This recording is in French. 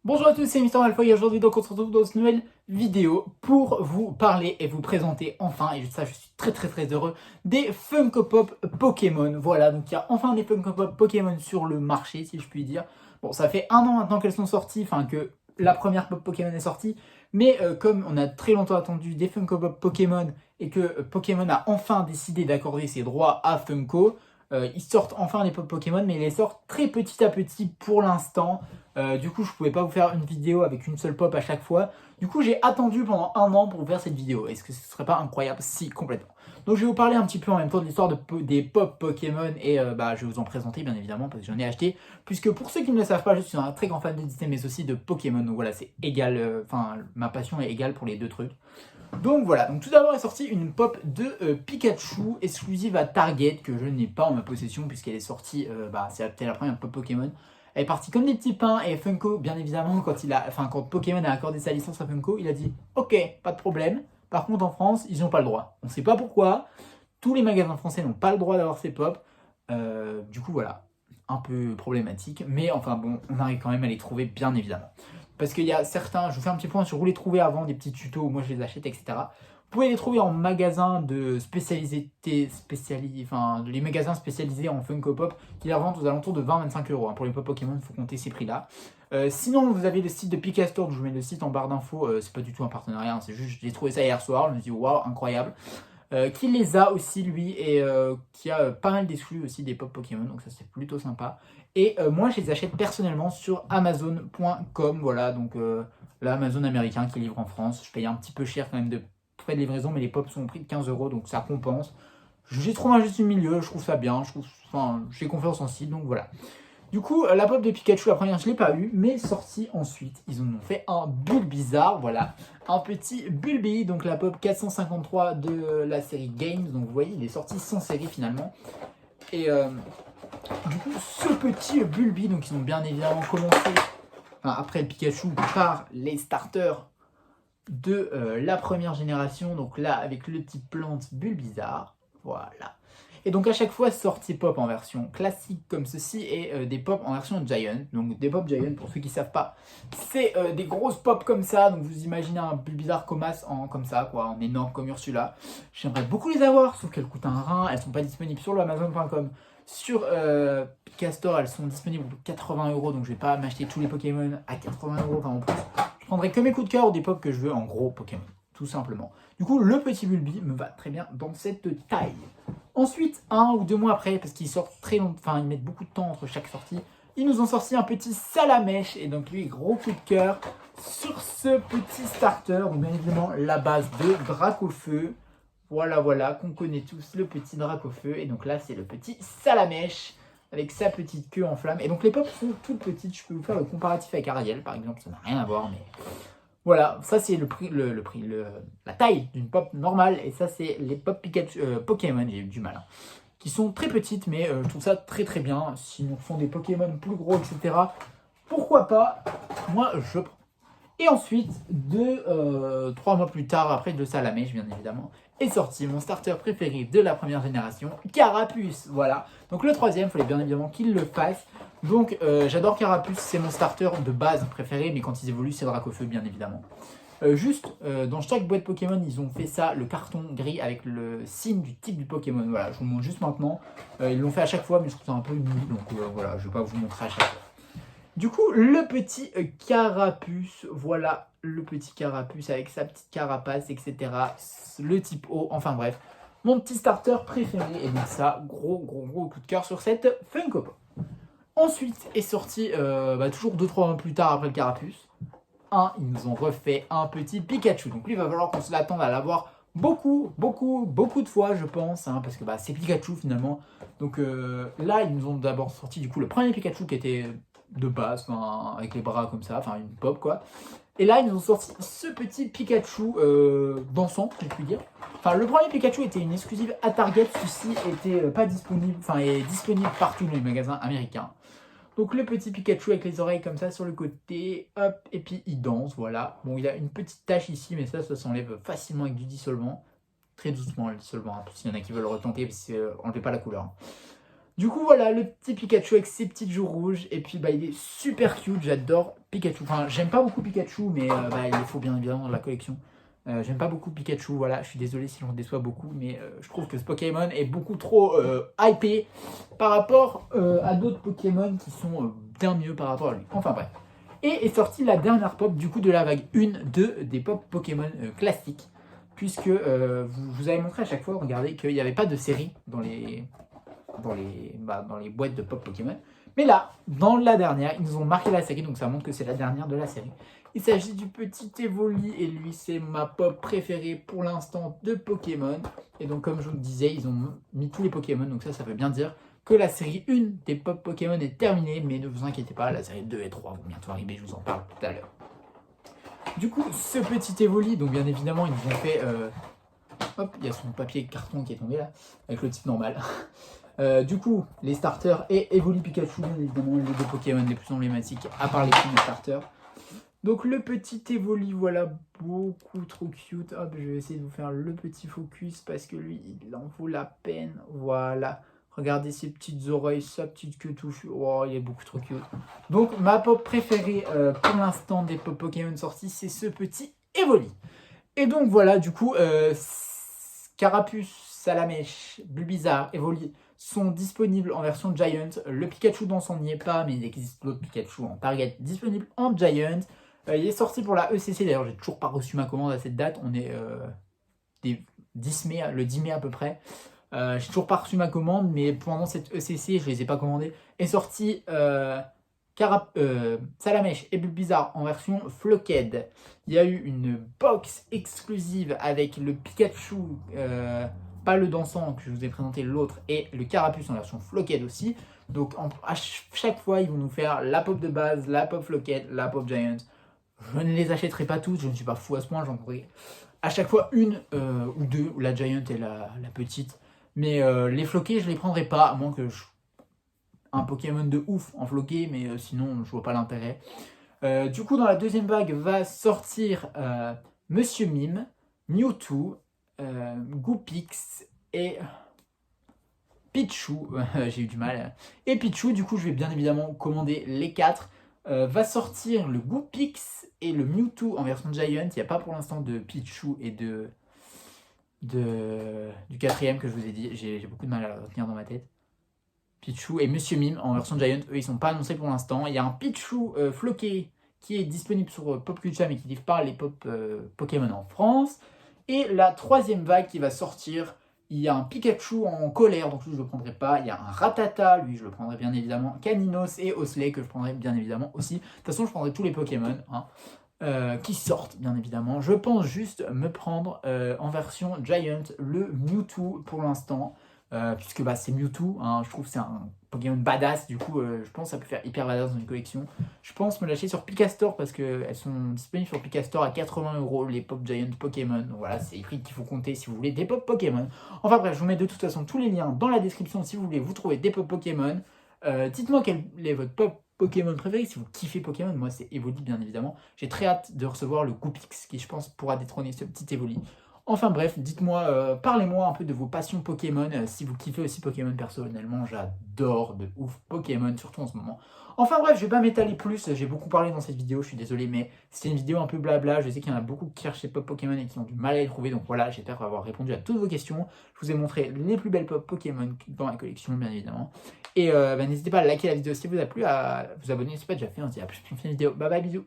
Bonjour à tous, c'est Mister Malfoy et aujourd'hui donc on se retrouve dans une nouvelle vidéo pour vous parler et vous présenter enfin, et ça je suis très heureux, des Funko Pop Pokémon. Voilà, donc il y a enfin des Funko Pop Pokémon sur le marché si je puis dire. Bon, ça fait un an maintenant qu'elles sont sorties, enfin que la première Pop Pokémon est sortie, mais comme on a très longtemps attendu des Funko Pop Pokémon et que Pokémon a enfin décidé d'accorder ses droits à Funko, ils sortent enfin des Pop Pokémon, mais ils les sortent très petit à petit pour l'instant. Du coup, je pouvais pas vous faire une vidéo avec une seule pop à chaque fois. Du coup, j'ai attendu pendant un an pour vous faire cette vidéo. Est-ce que ce serait pas incroyable? Si, complètement. Donc, je vais vous parler un petit peu en même temps de l'histoire des pop Pokémon et je vais vous en présenter bien évidemment parce que j'en ai acheté. Puisque pour ceux qui ne le savent pas, je suis un très grand fan de Disney mais aussi de Pokémon. Donc voilà, c'est égal. Enfin, ma passion est égale pour les deux trucs. Donc voilà, donc tout d'abord est sortie une pop de Pikachu exclusive à Target que je n'ai pas en ma possession puisqu'elle est sortie, c'était la première pop Pokémon. Elle est partie comme des petits pains et Funko, bien évidemment, quand Pokémon a accordé sa licence à Funko, il a dit ok, pas de problème. Par contre en France, ils n'ont pas le droit. On ne sait pas pourquoi. Tous les magasins français n'ont pas le droit d'avoir ces pop. Du coup voilà, un peu problématique, mais enfin bon, on arrive quand même à les trouver bien évidemment. Parce qu'il y a certains, je vous fais un petit point sur où les trouver avant, des petits tutos où moi je les achète, etc. Vous pouvez les trouver en magasin de enfin les magasins spécialisés en Funko Pop qui les revendent aux alentours de 20-25 euros. Pour les pop Pokémon, il faut compter ces prix-là. Sinon, vous avez le site de Picastore, je vous mets le site en barre d'infos. C'est pas du tout un partenariat, c'est juste j'ai trouvé ça hier soir. Je me suis dit waouh, incroyable. Qui les a aussi lui et qui a pas mal d'exclus aussi des pop Pokémon, donc ça c'est plutôt sympa. Et moi je les achète personnellement sur Amazon.com, voilà, donc l'Amazon américain qui livre en France. Je paye un petit peu cher quand même de frais de livraison, mais les pop sont au prix de 15 euros, donc ça compense. J'ai trouvé un juste milieu, je trouve ça bien, j'ai confiance en site, donc voilà. Du coup, la pop de Pikachu, la première, je ne l'ai pas eu, mais sortie ensuite. Ils en ont fait un Bulbizarre, voilà. Un petit Bulbi, donc la pop 453 de la série Games. Donc vous voyez, il est sorti sans série finalement. Et du coup, ce petit Bulbi, donc ils ont bien évidemment commencé, après le Pikachu, par les starters de la première génération. Donc là, avec le type plante Bulbizarre, voilà. Et donc à chaque fois sortie pop en version classique comme ceci et des pop en version Giant. Donc des pop Giant, pour ceux qui ne savent pas, c'est des grosses pop comme ça. Donc vous imaginez un Bulbizarre Comas comme ça, quoi, en énorme comme Ursula. J'aimerais beaucoup les avoir, sauf qu'elles coûtent un rein. Elles sont pas disponibles sur le Amazon.com. Sur Picastore, elles sont disponibles pour 80 euros. Donc je vais pas m'acheter tous les Pokémon à 80 euros. Enfin en plus, je prendrai que mes coups de cœur ou des pop que je veux en gros Pokémon. Tout simplement. Du coup, le petit Bulbi me va très bien dans cette taille. Ensuite, 1 ou 2 mois après, parce qu'ils sortent très longtemps, enfin ils mettent beaucoup de temps entre chaque sortie, ils nous ont sorti un petit Salamèche, et donc lui, gros coup de cœur sur ce petit starter, donc bien évidemment la base de Dracofeu, voilà, qu'on connaît tous, le petit Dracofeu, et donc là c'est le petit Salamèche, avec sa petite queue en flamme, et donc les pops sont toutes petites, je peux vous faire le comparatif avec Ariel par exemple, ça n'a rien à voir, mais voilà, ça c'est la taille d'une pop normale, et ça c'est les pop Pikachu, Pokémon, j'ai eu du mal, qui sont très petites, mais je trouve ça très bien. Si nous font des Pokémon plus gros, etc., pourquoi pas? Moi, je prends. Et ensuite, 3 mois plus tard, après de Salamèche, bien évidemment, est sorti mon starter préféré de la première génération, Carapuce. Voilà. Donc le troisième, il fallait bien évidemment qu'il le fasse. Donc j'adore Carapuce, c'est mon starter de base préféré, mais quand ils évoluent, c'est Dracofeu, bien évidemment. Dans chaque boîte Pokémon, ils ont fait ça, le carton gris avec le signe du type du Pokémon. Voilà, je vous le montre juste maintenant. Ils l'ont fait à chaque fois, mais je trouve ça un peu nul, donc voilà, je vais pas vous montrer à chaque fois. Du coup, le petit Carapuce, voilà, le petit Carapuce avec sa petite carapace, etc. Le type O, enfin bref, mon petit starter préféré. Et donc ça, gros coup de cœur sur cette Funko Pop. Ensuite est sorti, toujours 2-3 mois plus tard après le Carapuce, ils nous ont refait un petit Pikachu. Donc lui, il va falloir qu'on se l'attende à l'avoir beaucoup de fois, je pense, parce que c'est Pikachu finalement. Donc là, ils nous ont d'abord sorti du coup le premier Pikachu qui était de base, avec les bras comme ça, enfin une pop quoi. Et là, ils nous ont sorti ce petit Pikachu dansant, si je puis dire. Enfin, le premier Pikachu était une exclusive à Target, celui-ci était pas disponible, est disponible partout dans les magasins américains. Donc le petit Pikachu avec les oreilles comme ça sur le côté, hop, et puis il danse, voilà. Bon, il a une petite tache ici, mais ça s'enlève facilement avec du dissolvant. Très doucement le dissolvant, s'il y en a qui veulent le retenter, parce que enlevez pas la couleur. Du coup, voilà, le petit Pikachu avec ses petites joues rouges. Et puis, bah, il est super cute. J'adore Pikachu. Enfin, j'aime pas beaucoup Pikachu, mais bah, il faut bien évidemment dans la collection. J'aime pas beaucoup Pikachu, voilà. Je suis désolé si j'en déçois beaucoup, mais je trouve que ce Pokémon est beaucoup trop hypé par rapport à d'autres Pokémon qui sont bien mieux par rapport à lui. Enfin, bref. Et est sortie la dernière pop, du coup, de la vague 1 des pop Pokémon classiques. Puisque vous avez montré à chaque fois, regardez, qu'il n'y avait pas de série dans les boîtes de pop Pokémon. Mais là, dans la dernière, ils nous ont marqué la série, donc ça montre que c'est la dernière de la série. Il s'agit du petit Evoli, et lui, c'est ma pop préférée pour l'instant de Pokémon. Et donc, comme je vous le disais, ils ont mis tous les Pokémon, donc ça veut bien dire que la série 1 des pop Pokémon est terminée, mais ne vous inquiétez pas, la série 2 et 3 vont bientôt arriver, je vous en parle tout à l'heure. Du coup, ce petit Evoli, donc bien évidemment, ils nous ont fait... hop, il y a son papier carton qui est tombé là, avec le type normal. Du coup, les starters et Evoli Pikachu, bien évidemment, les deux Pokémon les plus emblématiques, à part les premiers starters. Donc le petit Evoli, voilà, beaucoup trop cute. Hop, je vais essayer de vous faire le petit focus parce que lui, il en vaut la peine. Voilà, regardez ses petites oreilles, sa petite queue touche. Oh, il est beaucoup trop cute. Donc ma pop préférée pour l'instant des pop Pokémon sortis, c'est ce petit Evoli. Et donc voilà, du coup, Carapuce, Salamèche, Bulbizarre, Evoli sont disponibles en version Giant. Le Pikachu dansant n'y est pas, mais il existe d'autres Pikachu en Target disponibles en Giant. Il est sorti pour la ECC, d'ailleurs j'ai toujours pas reçu ma commande à cette date, on est le 10 mai à peu près. J'ai toujours pas reçu ma commande, mais pendant cette ECC, je les ai pas commandés, est sorti Salamèche et Bulbizarre en version Flocked. Il y a eu une box exclusive avec le Pikachu, pas le dansant que je vous ai présenté, l'autre, et le Carapuce en version Flocked aussi. Donc à chaque fois, ils vont nous faire la pop de base, la pop Flocked, la pop Giant. Je ne les achèterai pas toutes, je ne suis pas fou à ce point, j'en prendrai à chaque fois une ou deux, la Giant et la petite. Mais les floqués, je les prendrai pas, à moins que un Pokémon de ouf en floqué, mais sinon, je vois pas l'intérêt. Du coup, dans la deuxième vague va sortir Monsieur Mime, Mewtwo, Goopix et Pichu. J'ai eu du mal. Et Pichu, du coup, je vais bien évidemment commander les 4. Va sortir le Goopix et le Mewtwo en version Giant. Il n'y a pas pour l'instant de Pichu et du quatrième que je vous ai dit. J'ai beaucoup de mal à le retenir dans ma tête. Pichu et Monsieur Mime en version Giant, eux ils sont pas annoncés pour l'instant. Il y a un Pichu floqué qui est disponible sur Popculture mais qui livre pas les pop Pokémon en France. Et la troisième vague qui va sortir, il y a un Pikachu en colère, donc lui je le prendrai pas. Il y a un Rattata, lui je le prendrai bien évidemment. Caninos et Osley que je prendrai bien évidemment aussi. De toute façon je prendrai tous les Pokémon qui sortent bien évidemment. Je pense juste me prendre en version Giant le Mewtwo pour l'instant. Puisque bah, c'est Mewtwo, hein, je trouve que c'est un Pokémon badass, du coup je pense que ça peut faire hyper badass dans une collection. Je pense me lâcher sur Pikastore parce qu'elles sont disponibles sur Pikastore à 80€, les Pop Giant Pokémon. Donc voilà, c'est les prix qu'il faut compter si vous voulez des Pop Pokémon. Enfin bref, je vous mets de toute façon tous les liens dans la description si vous voulez vous trouver des Pop Pokémon. Dites-moi quel est votre Pop Pokémon préféré, si vous kiffez Pokémon. Moi c'est Evoli bien évidemment. J'ai très hâte de recevoir le Goopix qui je pense pourra détrôner ce petit Evoli. Enfin bref, dites-moi, parlez-moi un peu de vos passions Pokémon, si vous kiffez aussi Pokémon. Personnellement, j'adore de ouf Pokémon, surtout en ce moment. Enfin bref, je vais pas m'étaler plus, j'ai beaucoup parlé dans cette vidéo, je suis désolé, mais c'était une vidéo un peu blabla. Je sais qu'il y en a beaucoup qui cherchent les pop Pokémon et qui ont du mal à les trouver, donc voilà, j'espère avoir répondu à toutes vos questions. Je vous ai montré les plus belles pop Pokémon dans la collection, bien évidemment. Et n'hésitez pas à liker la vidéo si elle vous a plu, à vous abonner si ce n'est pas déjà fait. On se dit à la prochaine vidéo. Bye bye, bisous.